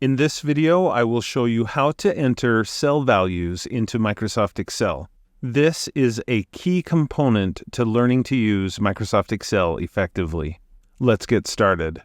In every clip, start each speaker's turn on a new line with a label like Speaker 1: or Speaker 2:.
Speaker 1: In this video, I will show you how to enter cell values into Microsoft Excel. This is a key component to learning to use Microsoft Excel effectively. Let's get started.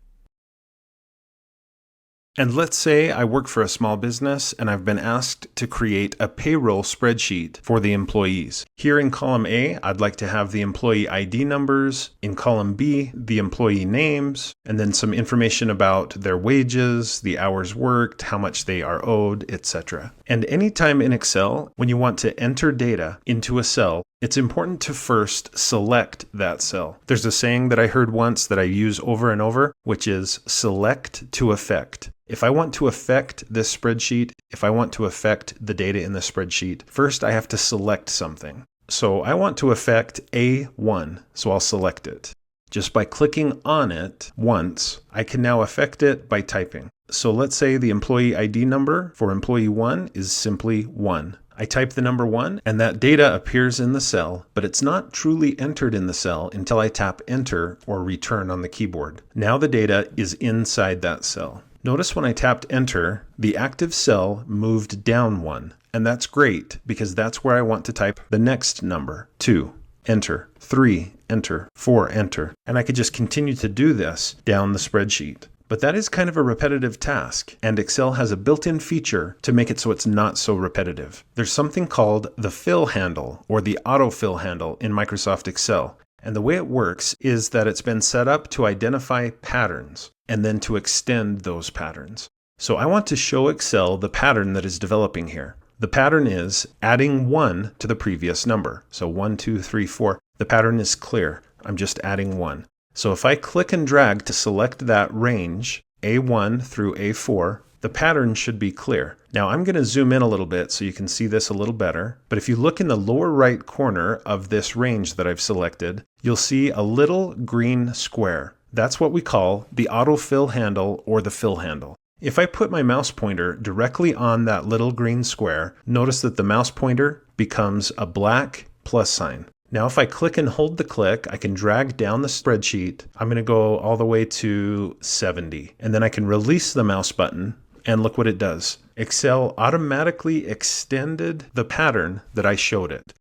Speaker 1: And let's say I work for a small business and I've been asked to create a payroll spreadsheet for the employees. Here in column A, I'd like to have the employee ID numbers. In column B, the employee names, and then some information about their wages, the hours worked, how much they are owed, etc. And anytime in Excel, when you want to enter data into a cell, it's important to first select that cell. There's a saying that I heard once that I use over and over, which is select to affect. If I want to affect this spreadsheet, if I want to affect the data in the spreadsheet, first I have to select something. So I want to affect A1, so I'll select it. Just by clicking on it once, I can now affect it by typing. So let's say the employee ID number for employee 1 is simply 1. I type the number 1 and that data appears in the cell, but it's not truly entered in the cell until I tap enter or return on the keyboard. Now the data is inside that cell. Notice when I tapped enter, the active cell moved down 1, and that's great because that's where I want to type the next number. 2, enter, 3, enter, 4, enter, and I could just continue to do this down the spreadsheet. But that is kind of a repetitive task, and Excel has a built-in feature to make it so it's not so repetitive. There's something called the fill handle or the autofill handle in Microsoft Excel. And the way it works is that it's been set up to identify patterns and then to extend those patterns. So I want to show Excel the pattern that is developing here. The pattern is adding 1 to the previous number. So 1, 2, 3, 4. The pattern is clear. I'm just adding 1. So if I click and drag to select that range, A1 through A4, the pattern should be clear. Now I'm going to zoom in a little bit so you can see this a little better. But if you look in the lower right corner of this range that I've selected, you'll see a little green square. That's what we call the autofill handle or the fill handle. If I put my mouse pointer directly on that little green square, notice that the mouse pointer becomes a black plus sign. Now if I click and hold the click, I can drag down the spreadsheet. I'm going to go all the way to 70. And then I can release the mouse button and look what it does. Excel automatically extended the pattern that I showed it.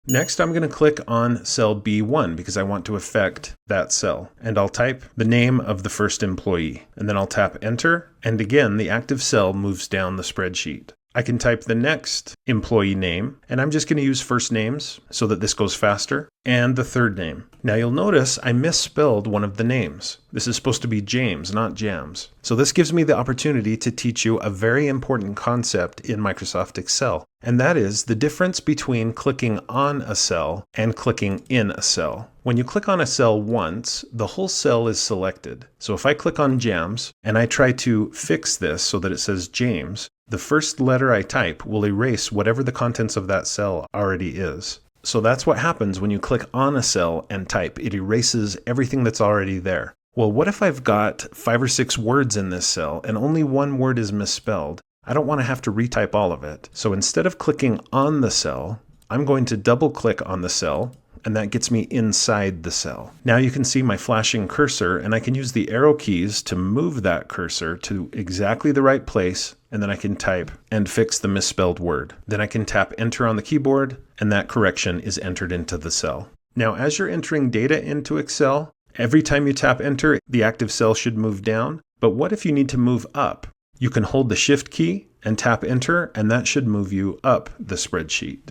Speaker 1: Next, I'm going to click on cell B1 because I want to affect that cell. And I'll type the name of the first employee. And then I'll tap enter. And again, the active cell moves down the spreadsheet. I can type the next employee name, and I'm just going to use first names so that this goes faster, and the third name. Now you'll notice I misspelled one of the names. This is supposed to be James, not Jams. So this gives me the opportunity to teach you a very important concept in Microsoft Excel, and that is the difference between clicking on a cell and clicking in a cell. When you click on a cell once, the whole cell is selected. So if I click on Jams and I try to fix this so that it says James, the first letter I type will erase whatever the contents of that cell already is. So that's what happens when you click on a cell and type. It erases everything that's already there. Well, what if I've got 5 or 6 words in this cell and only one word is misspelled? I don't want to have to retype all of it. So instead of clicking on the cell, I'm going to double click on the cell, and that gets me inside the cell. Now you can see my flashing cursor, and I can use the arrow keys to move that cursor to exactly the right place, and then I can type and fix the misspelled word. Then I can tap enter on the keyboard, and that correction is entered into the cell. Now as you're entering data into Excel, every time you tap enter, the active cell should move down. But what if you need to move up? You can hold the shift key and tap enter, and that should move you up the spreadsheet.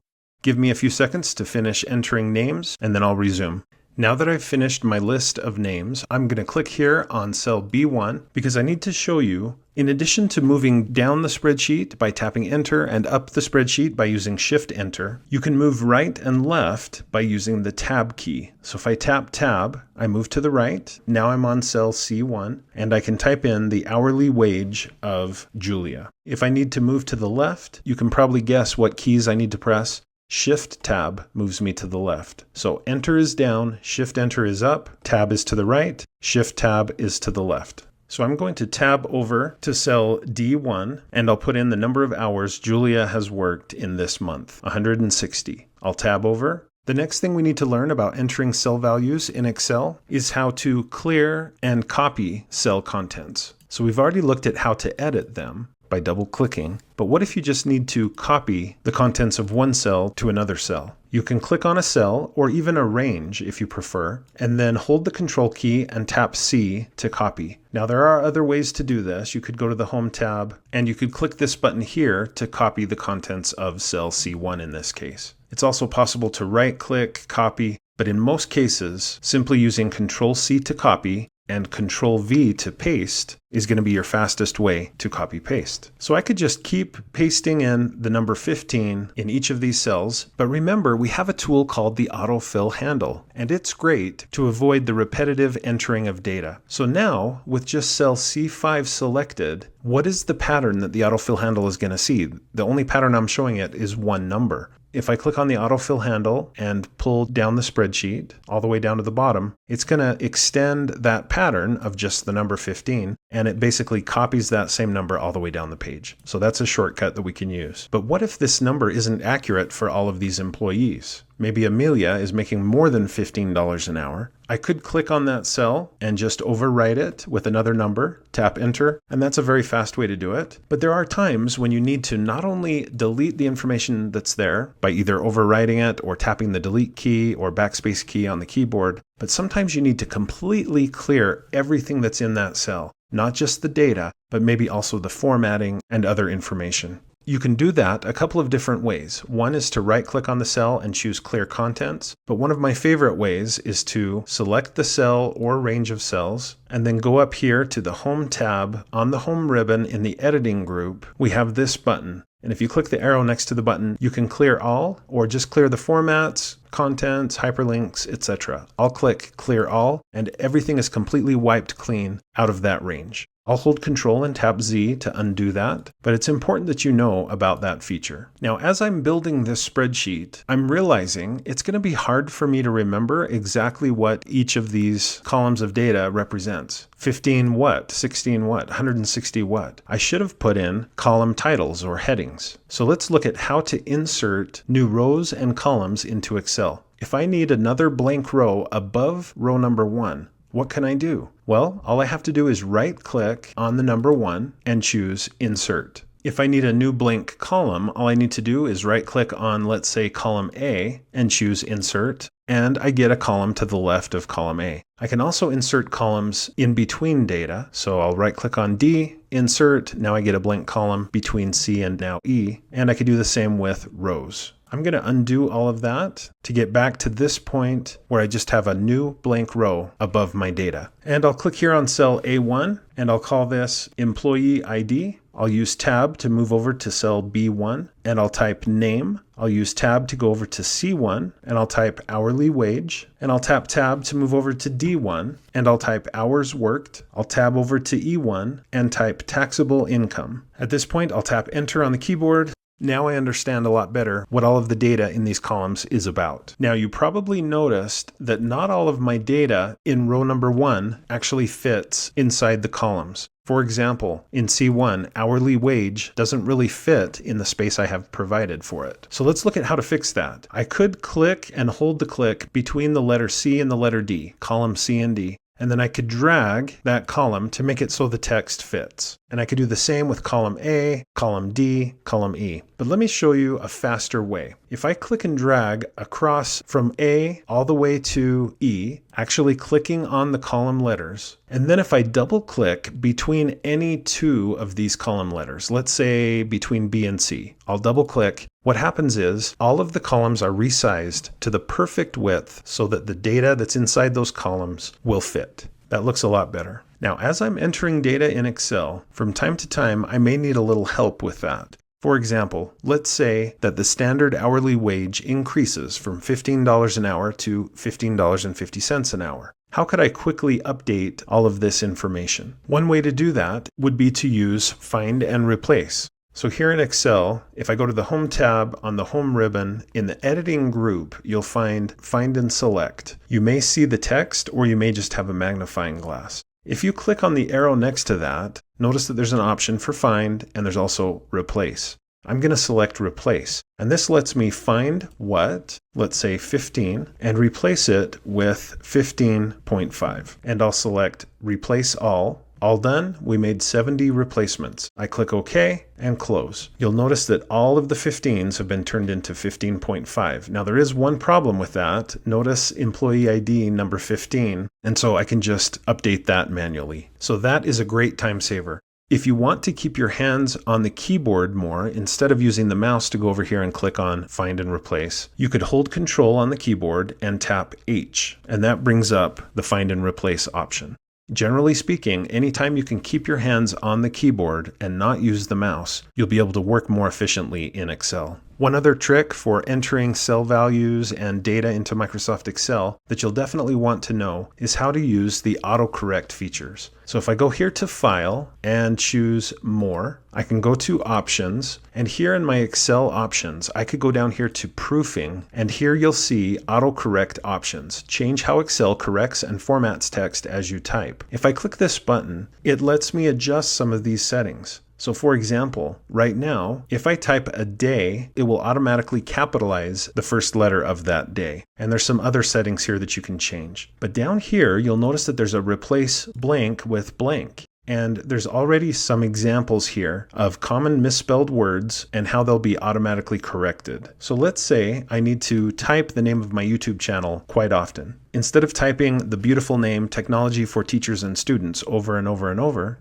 Speaker 1: Give me a few seconds to finish entering names, and then I'll resume. Now that I've finished my list of names, I'm going to click here on cell B1 because I need to show you, in addition to moving down the spreadsheet by tapping enter and up the spreadsheet by using shift enter, you can move right and left by using the tab key. So if I tap tab, I move to the right. Now I'm on cell C1 and I can type in the hourly wage of Julia. If I need to move to the left, you can probably guess what keys I need to press. Shift tab moves me to the left. So enter is down, shift enter is up, tab is to the right, shift tab is to the left. So I'm going to tab over to cell D1 and I'll put in the number of hours Julia has worked in this month, 160. I'll tab over. The next thing we need to learn about entering cell values in Excel is how to clear and copy cell contents. So we've already looked at how to edit them, by double-clicking, but what if you just need to copy the contents of one cell to another cell? You can click on a cell, or even a range if you prefer, and then hold the Control key and tap C to copy. Now there are other ways to do this. You could go to the Home tab, and you could click this button here to copy the contents of cell C1 in this case. It's also possible to right-click, copy, but in most cases, simply using Control C to copy and Control V to paste is going to be your fastest way to copy paste. So I could just keep pasting in the number 15 in each of these cells, but remember we have a tool called the autofill handle, and it's great to avoid the repetitive entering of data. So now with just cell C5 selected, what is the pattern that the autofill handle is going to see? The only pattern I'm showing it is one number. If I click on the autofill handle and pull down the spreadsheet all the way down to the bottom, it's going to extend that pattern of just the number 15, and it basically copies that same number all the way down the page. So that's a shortcut that we can use. But what if this number isn't accurate for all of these employees? Maybe Amelia is making more than $15 an hour. I could click on that cell and just overwrite it with another number, tap enter, and that's a very fast way to do it. But there are times when you need to not only delete the information that's there by either overwriting it or tapping the delete key or backspace key on the keyboard, but sometimes you need to completely clear everything that's in that cell, not just the data, but maybe also the formatting and other information. You can do that a couple of different ways. One is to right-click on the cell and choose Clear Contents, but one of my favorite ways is to select the cell or range of cells, and then go up here to the Home tab. On the Home ribbon in the Editing group, we have this button. And if you click the arrow next to the button, you can clear all, or just clear the formats, contents, hyperlinks, etc. I'll click Clear All, and everything is completely wiped clean out of that range. I'll hold Control and tap Z to undo that, but it's important that you know about that feature. Now, as I'm building this spreadsheet, I'm realizing it's going to be hard for me to remember exactly what each of these columns of data represents. 15 what? 16 what? 160 what? I should have put in column titles or headings. So let's look at how to insert new rows and columns into Excel. If I need another blank row above row number 1, what can I do? Well, all I have to do is right-click on the number 1 and choose Insert. If I need a new blank column, all I need to do is right-click on, let's say, column A and choose Insert, and I get a column to the left of column A. I can also insert columns in between data, so I'll right-click on D, Insert, now I get a blank column between C and now E, and I could do the same with rows. I'm going to undo all of that to get back to this point where I just have a new blank row above my data. And I'll click here on cell A1 and I'll call this Employee ID. I'll use Tab to move over to cell B1 and I'll type Name. I'll use Tab to go over to C1 and I'll type Hourly Wage. And I'll tap Tab to move over to D1 and I'll type Hours Worked. I'll tab over to E1 and type Taxable Income. At this point, I'll tap Enter on the keyboard. Now I understand a lot better what all of the data in these columns is about. Now you probably noticed that not all of my data in row number 1 actually fits inside the columns. For example, in C1, hourly wage doesn't really fit in the space I have provided for it. So let's look at how to fix that. I could click and hold the click between the letter C and the letter D, column C and D. And then I could drag that column to make it so the text fits. And I could do the same with column A, column D, column E. But let me show you a faster way. If I click and drag across from A all the way to E, actually clicking on the column letters, and then if I double click between any two of these column letters, let's say between B and C, I'll double click. What happens is all of the columns are resized to the perfect width so that the data that's inside those columns will fit. That looks a lot better. Now, as I'm entering data in Excel, from time to time, I may need a little help with that. For example, let's say that the standard hourly wage increases from $15 an hour to $15.50 an hour. How could I quickly update all of this information? One way to do that would be to use Find and Replace. So here in Excel, if I go to the Home tab on the Home ribbon, in the Editing group, you'll find Find and Select. You may see the text or you may just have a magnifying glass. If you click on the arrow next to that, notice that there's an option for Find and there's also Replace. I'm going to select Replace, and this lets me find what, let's say 15, and replace it with 15.5. And I'll select Replace All, All done. We made 70 replacements. I click OK and close. You'll notice that all of the 15s have been turned into 15.5. Now there is one problem with that. Notice employee ID number 15, and so I can just update that manually. So that is a great time saver. If you want to keep your hands on the keyboard more, instead of using the mouse to go over here and click on Find and Replace, you could hold Control on the keyboard and tap H, and that brings up the Find and Replace option. Generally speaking, anytime you can keep your hands on the keyboard and not use the mouse, you'll be able to work more efficiently in Excel. One other trick for entering cell values and data into Microsoft Excel that you'll definitely want to know is how to use the autocorrect features. So if I go here to File and choose More, I can go to Options, and here in my Excel options, I could go down here to Proofing, and here you'll see autocorrect options. Change how Excel corrects and formats text as you type. If I click this button, it lets me adjust some of these settings. So for example, right now, if I type a day, it will automatically capitalize the first letter of that day. And there's some other settings here that you can change. But down here, you'll notice that there's a replace blank with blank. And there's already some examples here of common misspelled words and how they'll be automatically corrected. So let's say I need to type the name of my YouTube channel quite often. Instead of typing the beautiful name Technology for Teachers and Students over and over and over,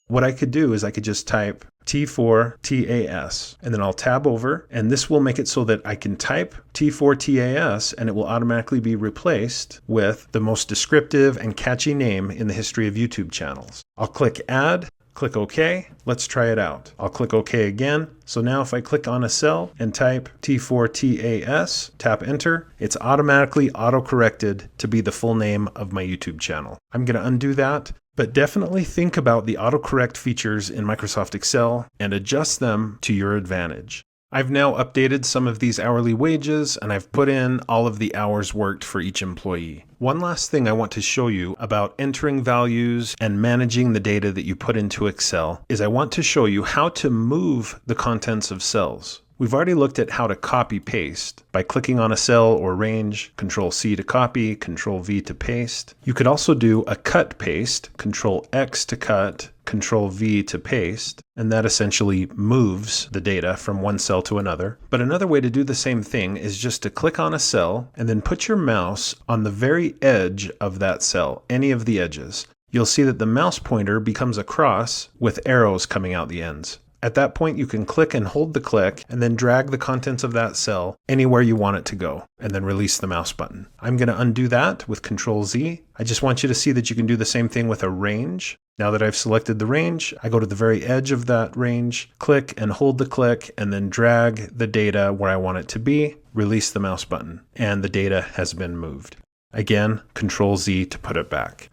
Speaker 1: what I could do is I could just type T4TAS, and then I'll tab over, and this will make it so that I can type T4TAS and it will automatically be replaced with the most descriptive and catchy name in the history of YouTube channels. I'll click Add, click OK. Let's try it out. I'll click OK again. So now if I click on a cell and type T4TAS, tap Enter, it's automatically auto-corrected to be the full name of my YouTube channel. I'm going to undo that. But definitely think about the autocorrect features in Microsoft Excel and adjust them to your advantage. I've now updated some of these hourly wages, and I've put in all of the hours worked for each employee. One last thing I want to show you about entering values and managing the data that you put into Excel is I want to show you how to move the contents of cells. We've already looked at how to copy paste by clicking on a cell or range, Control C to copy, Control V to paste. You could also do a cut paste, Control X to cut, Control V to paste, and that essentially moves the data from one cell to another. But another way to do the same thing is just to click on a cell and then put your mouse on the very edge of that cell, any of the edges. You'll see that the mouse pointer becomes a cross with arrows coming out the ends. At that point, you can click and hold the click and then drag the contents of that cell anywhere you want it to go, and then release the mouse button. I'm going to undo that with Control Z. I just want you to see that you can do the same thing with a range. Now that I've selected the range, I go to the very edge of that range, click and hold the click, and then drag the data where I want it to be, release the mouse button, and the data has been moved. Again, Control Z to put it back.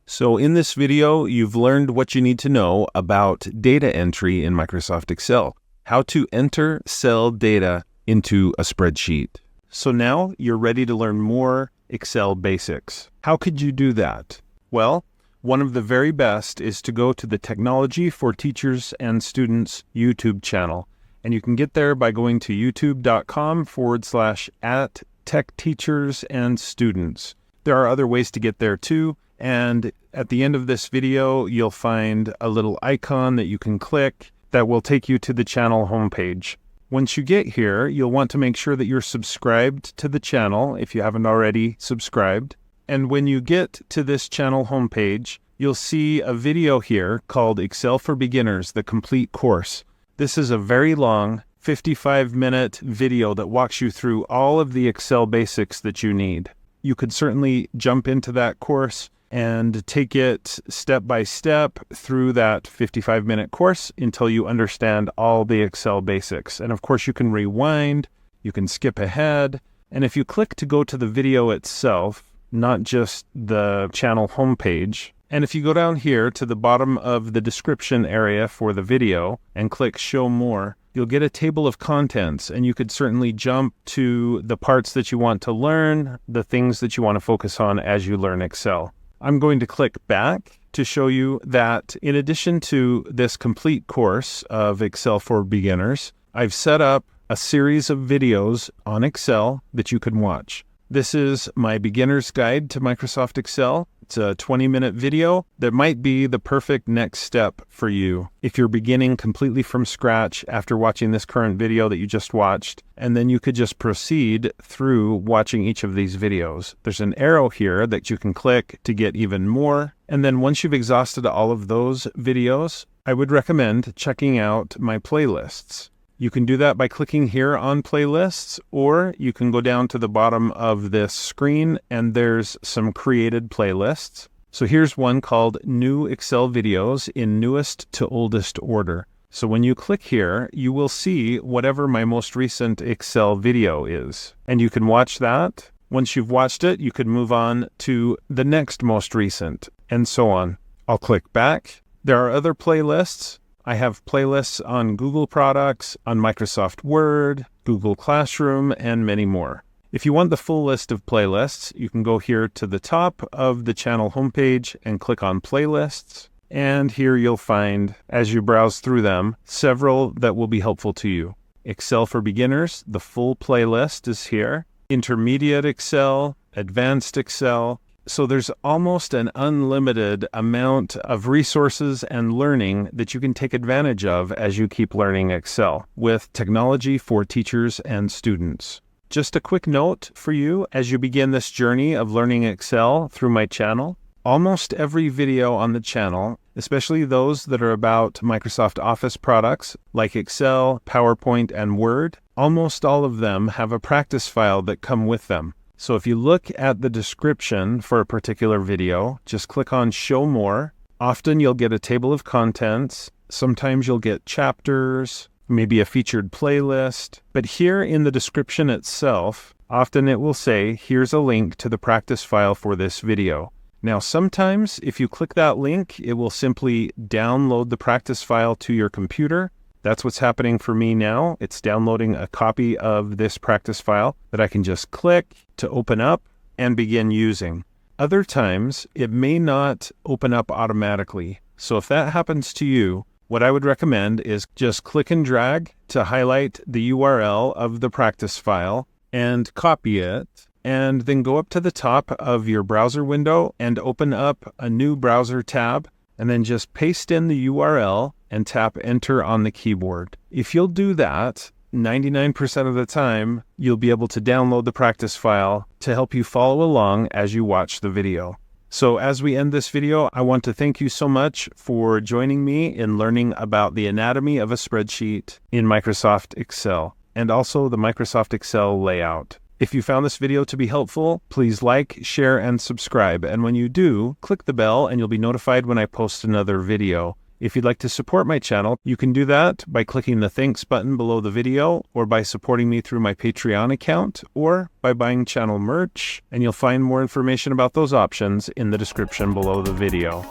Speaker 2: So in this video, you've learned what you need to know about data entry in Microsoft Excel, how to enter cell data into a spreadsheet. So now you're ready to learn more Excel basics. How could you do that? Well, one of the very best is to go to the Technology for Teachers and Students YouTube channel. And you can get there by going to youtube.com/@techteachersandstudents. There are other ways to get there too. And at the end of this video, you'll find a little icon that you can click that will take you to the channel homepage. Once you get here, you'll want to make sure that you're subscribed to the channel if you haven't already subscribed. And when you get to this channel homepage, you'll see a video here called Excel for Beginners, the complete course. This is a very long 55-minute video that walks you through all of the Excel basics that you need. You could certainly jump into that course and take it step by step through that 55-minute course until you understand all the Excel basics. And of course, you can rewind, you can skip ahead, and if you click to go to the video itself, not just the channel homepage, and if you go down here to the bottom of the description area for the video and click Show More, you'll get a table of contents, and you could certainly jump to the parts that you want to learn, the things that you want to focus on as you learn Excel. I'm going to click back to show you that in addition to this complete course of Excel for Beginners, I've set up a series of videos on Excel that you can watch. This is my beginner's guide to Microsoft Excel. It's a 20-minute video that might be the perfect next step for you if you're beginning completely from scratch after watching this current video that you just watched, and then you could just proceed through watching each of these videos. There's an arrow here that you can click to get even more, and then once you've exhausted all of those videos, I would recommend checking out my playlists. You can do that by clicking here on playlists, or you can go down to the bottom of this screen and there's some created playlists. So here's one called New Excel Videos in Newest to Oldest Order. So when you click here, you will see whatever my most recent Excel video is, and you can watch that. Once you've watched it, you could move on to the next most recent, and so on. I'll click back. There are other playlists. I have playlists on Google products, on Microsoft Word, Google Classroom, and many more. If you want the full list of playlists, you can go here to the top of the channel homepage and click on Playlists. And here you'll find, as you browse through them, several that will be helpful to you. Excel for Beginners, the full playlist is here. Intermediate Excel, Advanced Excel. So there's almost an unlimited amount of resources and learning that you can take advantage of as you keep learning Excel with technology for teachers and students. Just a quick note for you as you begin this journey of learning Excel through my channel. Almost every video on the channel, especially those that are about Microsoft Office products like Excel, PowerPoint, and Word, almost all of them have a practice file that come with them. So if you look at the description for a particular video, just click on Show More. Often you'll get a table of contents. Sometimes you'll get chapters, maybe a featured playlist. But here in the description itself, often it will say, here's a link to the practice file for this video. Now, sometimes if you click that link, it will simply download the practice file to your computer. That's what's happening for me now. It's downloading a copy of this practice file that I can just click to open up and begin using. Other times, it may not open up automatically. So if that happens to you, what I would recommend is just click and drag to highlight the URL of the practice file and copy it, and then go up to the top of your browser window and open up a new browser tab, and then just paste in the URL and tap enter on the keyboard. If you'll do that, 99% of the time, you'll be able to download the practice file to help you follow along as you watch the video. So as we end this video, I want to thank you so much for joining me in learning about the anatomy of a spreadsheet in Microsoft Excel, and also the Microsoft Excel layout. If you found this video to be helpful, please like, share, and subscribe. And when you do, click the bell and you'll be notified when I post another video. If you'd like to support my channel, you can do that by clicking the thanks button below the video, or by supporting me through my Patreon account, or by buying channel merch, and you'll find more information about those options in the description below the video.